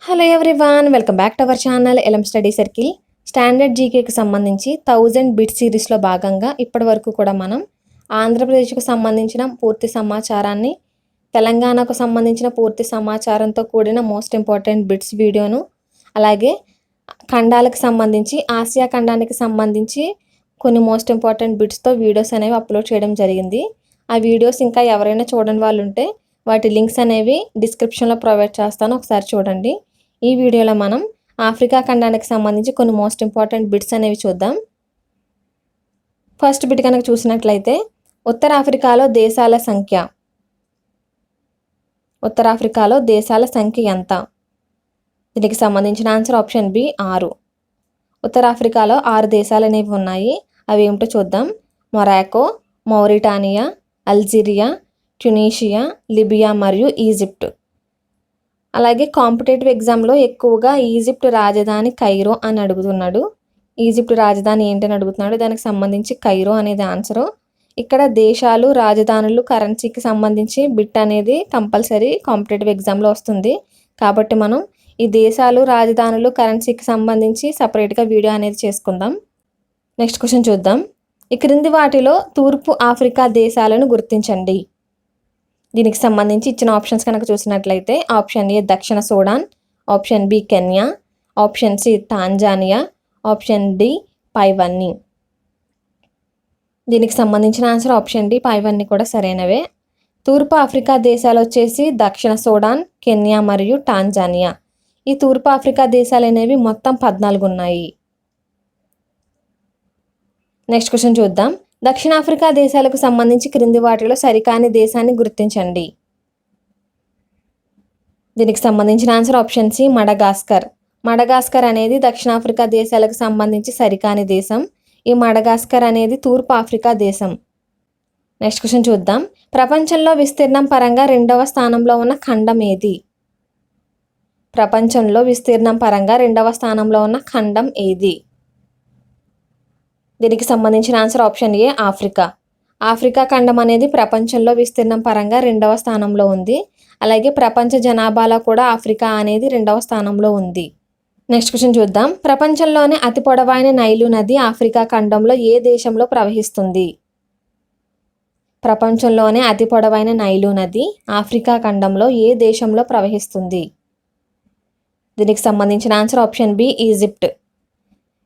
Hello everyone, welcome back to our channel L M study circle. Standard జీకేకి సంబంధించి 1000 bit సిరీస్లో భాగంగా ఇప్పటి వరకు కూడా మనం ఆంధ్రప్రదేశ్కు సంబంధించిన పూర్తి సమాచారాన్ని, తెలంగాణకు సంబంధించిన పూర్తి సమాచారంతో కూడిన మోస్ట్ ఇంపార్టెంట్ బిట్స్ వీడియోను, అలాగే ఖండాలకు సంబంధించి ఆసియా ఖండానికి సంబంధించి కొన్ని మోస్ట్ ఇంపార్టెంట్ బిట్స్తో వీడియోస్ అనేవి అప్లోడ్ చేయడం జరిగింది. ఆ వీడియోస్ ఇంకా ఎవరైనా చూడని వాళ్ళు ఉంటే వాటి లింక్స్ అనేవి డిస్క్రిప్షన్లో ప్రొవైడ్ చేస్తాను, ఒకసారి చూడండి. ఈ వీడియోలో మనం ఆఫ్రికా ఖండానికి సంబంధించి కొన్ని మోస్ట్ ఇంపార్టెంట్ బిట్స్ అనేవి చూద్దాం. ఫస్ట్ బిట్ కనుక చూసినట్లయితే ఉత్తరాఫ్రికాలో దేశాల సంఖ్య ఎంత? దీనికి సంబంధించిన ఆన్సర్ ఆప్షన్ బి 6. ఉత్తరాఫ్రికాలో 6 దేశాలు అనేవి ఉన్నాయి. అవి ఏమిటో చూద్దాం. Morocco, Mauritania, Algeria, Tunisia, Libya మరియు ఈజిప్ట్. అలాగే కాంపిటేటివ్ ఎగ్జామ్లో ఎక్కువగా ఈజిప్ట్ రాజధాని కైరో అని అడుగుతున్నాడు. ఈజిప్ట్ రాజధాని ఏంటని అడుగుతున్నాడు. దానికి సంబంధించి కైరో అనేది ఆన్సరు. ఇక్కడ దేశాలు, రాజధానులు, కరెన్సీకి సంబంధించి బిట్ అనేది కంపల్సరీ కాంపిటేటివ్ ఎగ్జామ్లో వస్తుంది. కాబట్టి మనం ఈ దేశాలు, రాజధానులు, కరెన్సీకి సంబంధించి సపరేట్గా వీడియో అనేది చేసుకుందాం. నెక్స్ట్ క్వశ్చన్ చూద్దాం. ఈ క్రింది వాటిలో తూర్పు ఆఫ్రికా దేశాలను గుర్తించండి. దీనికి సంబంధించి ఇచ్చిన ఆప్షన్స్ కనుక చూసినట్లయితే ఆప్షన్ ఏ దక్షిణ Sudan, option B Kenya, option C Tanzania, option D పైవన్నీ. దీనికి సంబంధించిన ఆన్సర్ ఆప్షన్ డి పైవన్నీ కూడా సరైనవే. తూర్పు ఆఫ్రికా దేశాలు వచ్చేసి దక్షిణ సూడాన్, కెన్యా మరియు టాంజానియా. ఈ తూర్పు ఆఫ్రికా దేశాలు అనేవి మొత్తం 14 ఉన్నాయి. నెక్స్ట్ క్వశ్చన్ చూద్దాం. దక్షిణాఫ్రికా దేశాలకు సంబంధించి క్రింది వాటిలో సరికాని దేశాన్ని గుర్తించండి. దీనికి సంబంధించిన answer option C Madagascar. Madagascar అనేది దక్షిణాఫ్రికా దేశాలకు సంబంధించి సరికాని దేశం. ఈ మడగాస్కర్ అనేది తూర్పు ఆఫ్రికా దేశం. నెక్స్ట్ క్వశ్చన్ చూద్దాం. ప్రపంచంలో విస్తీర్ణం పరంగా 2వ స్థానంలో ఉన్న ఖండం ఏది? ప్రపంచంలో విస్తీర్ణం పరంగా 2వ స్థానంలో ఉన్న ఖండం ఏది? దీనికి సంబంధించిన answer option A Africa. Africa ఖండం అనేది ప్రపంచంలో విస్తీర్ణం పరంగా 2వ స్థానంలో ఉంది. అలాగే ప్రపంచ జనాభాలో కూడా ఆఫ్రికా అనేది 2వ స్థానంలో ఉంది. నెక్స్ట్ క్వశ్చన్ చూద్దాం. ప్రపంచంలోనే అతి పొడవైన నైలు నది ఆఫ్రికా ఖండంలో ఏ దేశంలో ప్రవహిస్తుంది? ప్రపంచంలోనే అతి పొడవైన నైలు నది ఆఫ్రికా ఖండంలో ఏ దేశంలో ప్రవహిస్తుంది? దీనికి సంబంధించిన answer option B Egypt.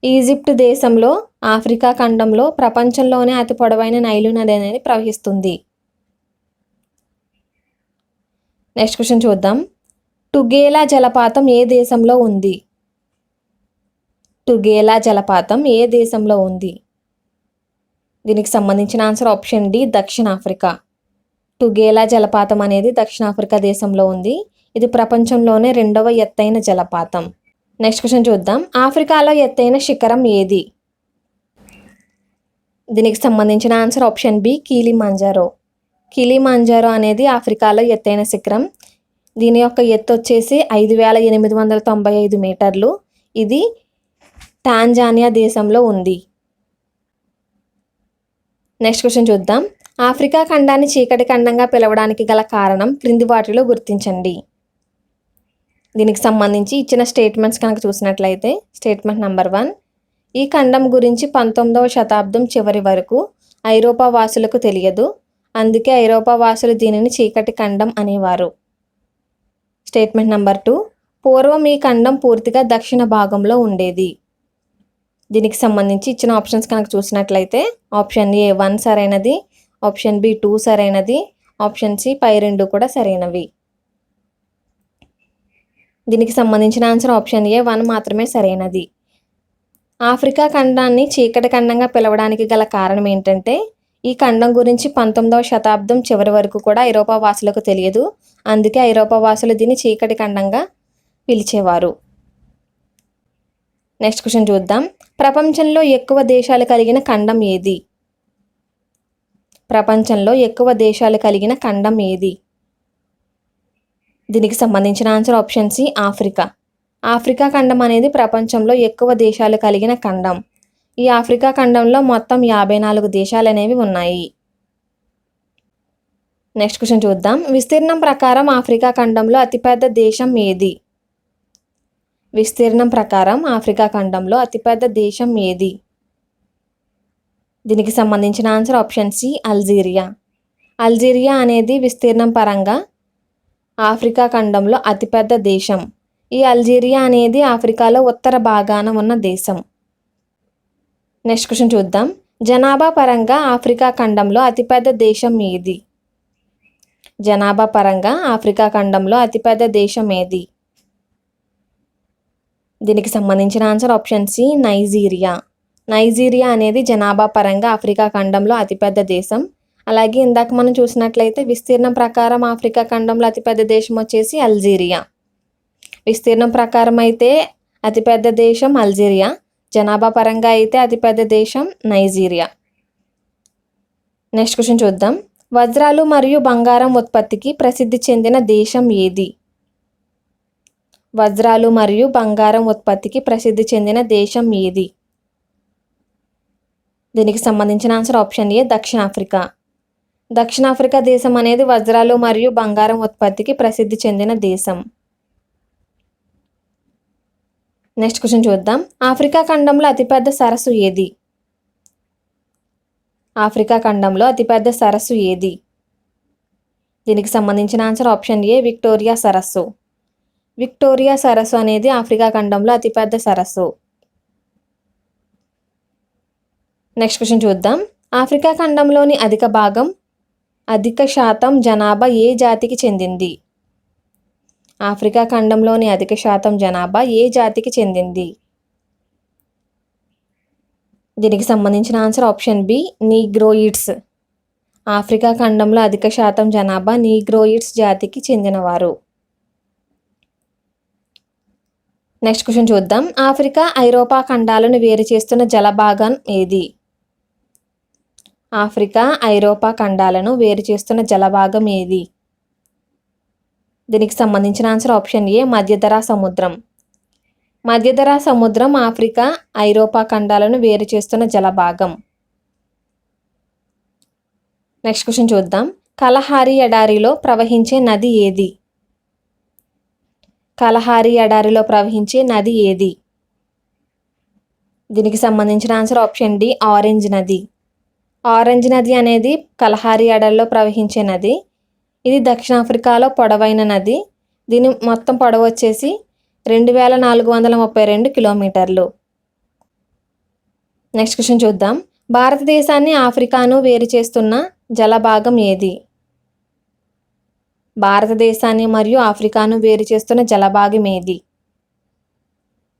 Egypt దేశంలో ఆఫ్రికా ఖండంలో ప్రపంచంలోనే అతి పొడవైన నైలు నది అనేది ప్రవహిస్తుంది. నెక్స్ట్ క్వశ్చన్ చూద్దాం. టుగేలా జలపాతం ఏ దేశంలో ఉంది? టుగేలా జలపాతం ఏ దేశంలో ఉంది? దీనికి సంబంధించిన ఆన్సర్ ఆప్షన్ డి దక్షిణాఫ్రికా. టుగేలా జలపాతం అనేది దక్షిణాఫ్రికా దేశంలో ఉంది. ఇది ప్రపంచంలోనే 2వ ఎత్తైన జలపాతం. నెక్స్ట్ క్వశ్చన్ చూద్దాం. ఆఫ్రికాలో ఎత్తైన శిఖరం ఏది? దీనికి సంబంధించిన answer option B Kilimanjaro. Kilimanjaro అనేది ఆఫ్రికాలో ఎత్తైన శిఖరం. దీని యొక్క ఎత్తు వచ్చేసి 5895 మీటర్లు. ఇది టాంజానియా దేశంలో ఉంది. నెక్స్ట్ క్వశ్చన్ చూద్దాం. ఆఫ్రికా ఖండాన్ని చీకటి ఖండంగా పిలవడానికి గల కారణం క్రింది వాటిలో గుర్తించండి. దీనికి సంబంధించి ఇచ్చిన స్టేట్మెంట్స్ కనుక చూసినట్లయితే స్టేట్మెంట్ నెంబర్ 1, ఈ ఖండం గురించి 19వ శతాబ్దం చివరి వరకు ఐరోపా వాసులకు తెలియదు, అందుకే ఐరోపా వాసులు దీనిని చీకటి ఖండం అనేవారు. స్టేట్మెంట్ నెంబర్ 2, పూర్వం ఈ ఖండం పూర్తిగా దక్షిణ భాగంలో ఉండేది. దీనికి సంబంధించి ఇచ్చిన ఆప్షన్స్ కనుక చూసినట్లయితే ఆప్షన్ ఏ 1 సరైనది, ఆప్షన్ బి 2 సరైనది, ఆప్షన్ సి పై 2 కూడా సరైనవి. దీనికి సంబంధించిన ఆన్సర్ ఆప్షన్ ఏ 1 మాత్రమే సరైనది. ఆఫ్రికా ఖండాన్ని చీకటి ఖండంగా పిలవడానికి గల కారణం ఏంటంటే ఈ ఖండం గురించి 19వ శతాబ్దం చివరి వరకు కూడా ఐరోపా వాసులకు తెలియదు, అందుకే ఐరోపా వాసులు దీన్ని చీకటి ఖండంగా పిలిచేవారు. నెక్స్ట్ క్వశ్చన్ చూద్దాం. ప్రపంచంలో ఎక్కువ దేశాలు కలిగిన ఖండం ఏది? ప్రపంచంలో ఎక్కువ దేశాలు కలిగిన ఖండం ఏది? దీనికి సంబంధించిన answer option C Africa. Africa ఖండం అనేది ప్రపంచంలో ఎక్కువ దేశాలు కలిగిన ఖండం. ఈ ఆఫ్రికా ఖండంలో మొత్తం 54 దేశాలు అనేవి ఉన్నాయి. నెక్స్ట్ క్వశ్చన్ చూద్దాం. విస్తీర్ణం ప్రకారం ఆఫ్రికా ఖండంలో అతిపెద్ద దేశం ఏది? విస్తీర్ణం ప్రకారం ఆఫ్రికా ఖండంలో అతిపెద్ద దేశం ఏది? దీనికి సంబంధించిన answer option C Algeria. Algeria అనేది విస్తీర్ణం పరంగా ఆఫ్రికా ఖండంలో అతిపెద్ద దేశం. ఈ అల్జీరియా అనేది ఆఫ్రికాలో ఉత్తర భాగాన ఉన్న దేశం. నెక్స్ట్ క్వశ్చన్ చూద్దాం. జనాభా పరంగా ఆఫ్రికా ఖండంలో అతిపెద్ద దేశం ఏది? జనాభా పరంగా ఆఫ్రికా ఖండంలో అతిపెద్ద దేశం ఏది? దీనికి సంబంధించిన answer option C Nigeria. Nigeria అనేది జనాభా పరంగా ఆఫ్రికా ఖండంలో అతిపెద్ద దేశం. అలాగే ఇందాక మనం చూసినట్లయితే విస్తీర్ణం ప్రకారం ఆఫ్రికా ఖండంలో అతిపెద్ద దేశం వచ్చేసి అల్జీరియా. విస్తీర్ణం ప్రకారం అయితే అతిపెద్ద దేశం అల్జీరియా, జనాభా పరంగా అయితే అతిపెద్ద దేశం నైజీరియా. నెక్స్ట్ క్వశ్చన్ చూద్దాం. వజ్రాలు మరియు బంగారం ఉత్పత్తికి ప్రసిద్ధి చెందిన దేశం ఏది? వజ్రాలు మరియు బంగారం ఉత్పత్తికి ప్రసిద్ధి చెందిన దేశం ఏది? దీనికి సంబంధించిన ఆన్సర్ ఆప్షన్ ఏ దక్షిణాఫ్రికా. దక్షిణాఫ్రికా దేశం అనేది వజ్రాలు మరియు బంగారం ఉత్పత్తికి ప్రసిద్ధి చెందిన దేశం. నెక్స్ట్ క్వశ్చన్ చూద్దాం. ఆఫ్రికా ఖండంలో అతిపెద్ద సరస్సు ఏది? ఆఫ్రికా ఖండంలో అతిపెద్ద సరస్సు ఏది? దీనికి సంబంధించిన ఆన్సర్ ఆప్షన్ ఏ విక్టోరియా సరస్సు. విక్టోరియా సరస్సు అనేది ఆఫ్రికా ఖండంలో అతిపెద్ద సరస్సు. నెక్స్ట్ క్వశ్చన్ చూద్దాం. ఆఫ్రికా ఖండంలోని అధిక శాతం జనాభా ఏ జాతికి చెందింది? ఆఫ్రికా ఖండంలోని అధిక శాతం జనాభా ఏ జాతికి చెందింది? దీనికి సంబంధించిన ఆన్సర్ ఆప్షన్ బి నీగ్రోయిడ్స్. ఆఫ్రికా ఖండంలో అధిక శాతం జనాభా నీగ్రోయిడ్స్ జాతికి చెందినవారు. నెక్స్ట్ క్వశ్చన్ చూద్దాం. ఆఫ్రికా ఐరోపా ఖండాలను వేరు చేస్తున్న జలభాగం ఏది? ఆఫ్రికా ఐరోపా ఖండాలను వేరు చేస్తున్న జలభాగం ఏది? దీనికి సంబంధించిన ఆన్సర్ ఆప్షన్ ఏ మధ్యధరా సముద్రం. మధ్యధరా సముద్రం ఆఫ్రికా ఐరోపా ఖండాలను వేరు చేస్తున్న జలభాగం. నెక్స్ట్ క్వశ్చన్ చూద్దాం. కలహారి ఎడారిలో ప్రవహించే నది ఏది? కలహారి ఎడారిలో ప్రవహించే నది ఏది? దీనికి సంబంధించిన ఆన్సర్ ఆప్షన్ డి ఆరెంజ్ నది. ఆరెంజ్ నది అనేది కలహారి ఎడారిలో ప్రవహించే నది. ఇది దక్షిణాఫ్రికాలో పొడవైన నది. దీని మొత్తం పొడవు వచ్చేసి 2432 కిలోమీటర్లు. నెక్స్ట్ క్వశ్చన్ చూద్దాం. భారతదేశాన్ని ఆఫ్రికాను వేరు చేస్తున్న జలభాగం ఏది? భారతదేశాన్ని మరియు ఆఫ్రికాను వేరు చేస్తున్న జలభాగం ఏది?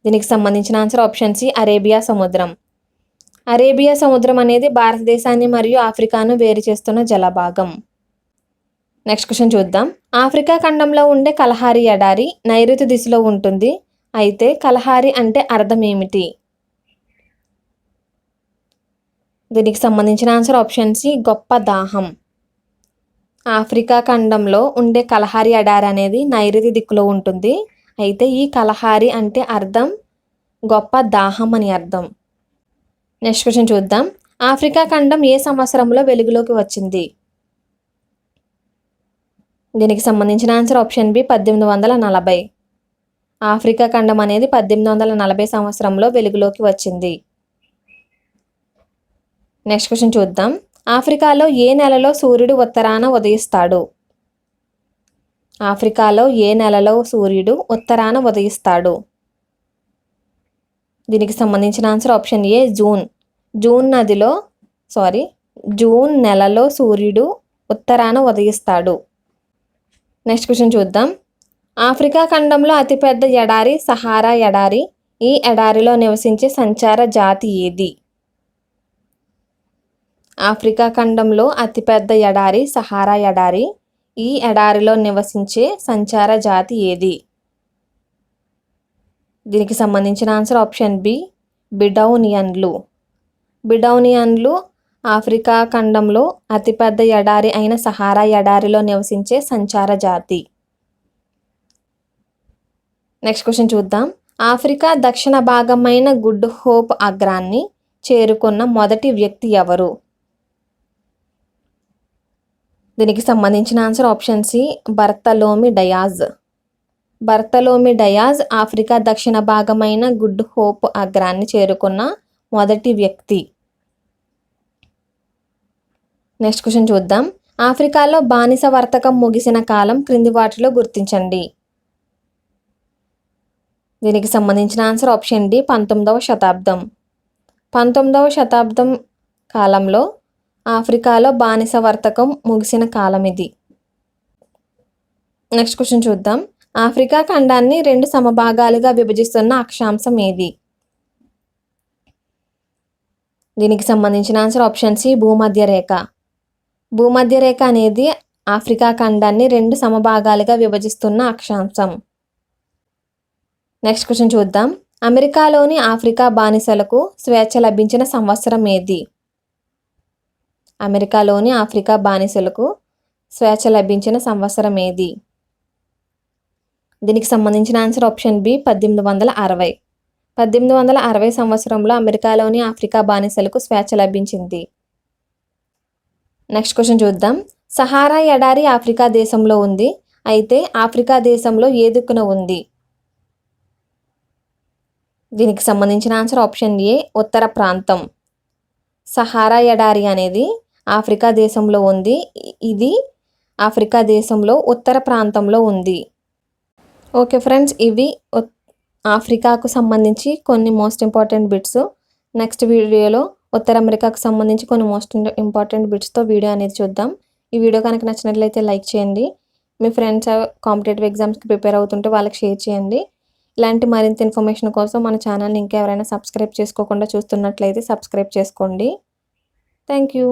దీనికి సంబంధించిన ఆన్సర్ ఆప్షన్ సి అరేబియా సముద్రం. అరేబియా సముద్రం అనేది భారతదేశాన్ని మరియు ఆఫ్రికాను వేరు చేస్తున్న జలభాగం. నెక్స్ట్ క్వశ్చన్ చూద్దాం. ఆఫ్రికా ఖండంలో ఉండే కలహారి ఎడారి నైరుతి దిశలో ఉంటుంది. అయితే కలహారి అంటే అర్థం ఏమిటి? దీనికి సంబంధించిన ఆన్సర్ ఆప్షన్ సి గొప్ప దాహం. ఆఫ్రికా ఖండంలో ఉండే కలహారి ఎడారి అనేది నైరుతి దిక్కులో ఉంటుంది. అయితే ఈ కలహారి అంటే అర్థం గొప్ప దాహం అని అర్థం. నెక్స్ట్ క్వశ్చన్ చూద్దాం. ఆఫ్రికా ఖండం ఏ సంవత్సరంలో వెలుగులోకి వచ్చింది? దీనికి సంబంధించిన ఆన్సర్ ఆప్షన్ బి 1840. ఆఫ్రికా ఖండం అనేది 1840 సంవత్సరంలో వెలుగులోకి వచ్చింది. నెక్స్ట్ క్వశ్చన్ చూద్దాం. ఆఫ్రికాలో ఏ నెలలో సూర్యుడు ఉత్తరాన ఉదయిస్తాడు? ఆఫ్రికాలో ఏ నెలలో సూర్యుడు ఉత్తరాన ఉదయిస్తాడు? దీనికి సంబంధించిన ఆన్సర్ ఆప్షన్ ఏ జూన్ నెలలో సూర్యుడు ఉత్తరాన ఉదయిస్తాడు. నెక్స్ట్ క్వశ్చన్ చూద్దాం. ఆఫ్రికా ఖండంలో అతిపెద్ద ఎడారి సహారా ఎడారి. ఈ ఎడారిలో నివసించే సంచార జాతి ఏది? ఆఫ్రికా ఖండంలో అతిపెద్ద ఎడారి సహారా ఎడారి. ఈ ఎడారిలో నివసించే సంచార జాతి ఏది? దీనికి సంబంధించిన ఆన్సర్ ఆప్షన్ బి బిడౌనియన్లు. బిడౌనియన్లు ఆఫ్రికా ఖండంలో అతిపెద్ద ఎడారి అయిన సహారా ఎడారిలో నివసించే సంచార జాతి. నెక్స్ట్ క్వశ్చన్ చూద్దాం. ఆఫ్రికా దక్షిణ భాగమైన గుడ్ హోప్ అగ్రాన్ని చేరుకున్న మొదటి వ్యక్తి ఎవరు? దీనికి సంబంధించిన answer option C Bartholomew Diaz. Bartholomew Diaz Africa దక్షిణ భాగమైన గుడ్ హోప్ అగ్రాన్ని చేరుకున్న మొదటి వ్యక్తి. నెక్స్ట్ క్వశ్చన్ చూద్దాం. ఆఫ్రికాలో బానిస వర్తకం ముగిసిన కాలం క్రింది వాటిలో గుర్తించండి. దీనికి సంబంధించిన ఆన్సర్ ఆప్షన్ డి 19వ శతాబ్దం. 19వ శతాబ్దం కాలంలో ఆఫ్రికాలో బానిస వర్తకం ముగిసిన కాలం ఇది. నెక్స్ట్ క్వశ్చన్ చూద్దాం. ఆఫ్రికా ఖండాన్ని 2 సమభాగాలుగా విభజిస్తున్న అక్షాంశం ఏది? దీనికి సంబంధించిన ఆన్సర్ ఆప్షన్ సి భూమధ్య రేఖ. భూమధ్య రేఖ అనేది ఆఫ్రికా ఖండాన్ని 2 సమభాగాలుగా విభజిస్తున్న అక్షాంశం. నెక్స్ట్ క్వశ్చన్ చూద్దాం. అమెరికాలోని ఆఫ్రికా బానిసలకు స్వేచ్ఛ లభించిన సంవత్సరం ఏది? అమెరికాలోని ఆఫ్రికా బానిసలకు స్వేచ్ఛ లభించిన సంవత్సరం ఏది? దీనికి సంబంధించిన ఆన్సర్ ఆప్షన్ బి 1860. 1860 సంవత్సరంలో అమెరికాలోని ఆఫ్రికా బానిసలకు స్వేచ్ఛ లభించింది. నెక్స్ట్ క్వశ్చన్ చూద్దాం. సహారా ఎడారి ఆఫ్రికా దేశంలో ఉంది. అయితే ఆఫ్రికా దేశంలో ఏ దిక్కున ఉంది? దీనికి సంబంధించిన ఆన్సర్ ఆప్షన్ ఏ ఉత్తర ప్రాంతం. సహారా ఎడారి అనేది ఆఫ్రికా దేశంలో ఉంది. ఇది ఆఫ్రికా దేశంలో ఉత్తర ప్రాంతంలో ఉంది. ఓకే ఫ్రెండ్స్, ఇవి ఆఫ్రికాకు సంబంధించి కొన్ని మోస్ట్ ఇంపార్టెంట్ బిట్స్. నెక్స్ట్ వీడియోలో ఉత్తర అమెరికాకు సంబంధించి కొన్ని మోస్ట్ ఇంపార్టెంట్ బిట్స్తో వీడియో అనేది చూద్దాం. ఈ వీడియో కనుక నచ్చినట్లయితే లైక్ చేయండి. మీ ఫ్రెండ్స్ కాంపిటేటివ్ ఎగ్జామ్స్కి ప్రిపేర్ అవుతుంటే వాళ్ళకి షేర్ చేయండి. ఇలాంటి మరింత ఇన్ఫర్మేషన్ కోసం మన ఛానల్ని ఇంకా ఎవరైనా సబ్స్క్రైబ్ చేసుకోకుండా చూస్తున్నట్లయితే సబ్స్క్రైబ్ చేసుకోండి. Thank you.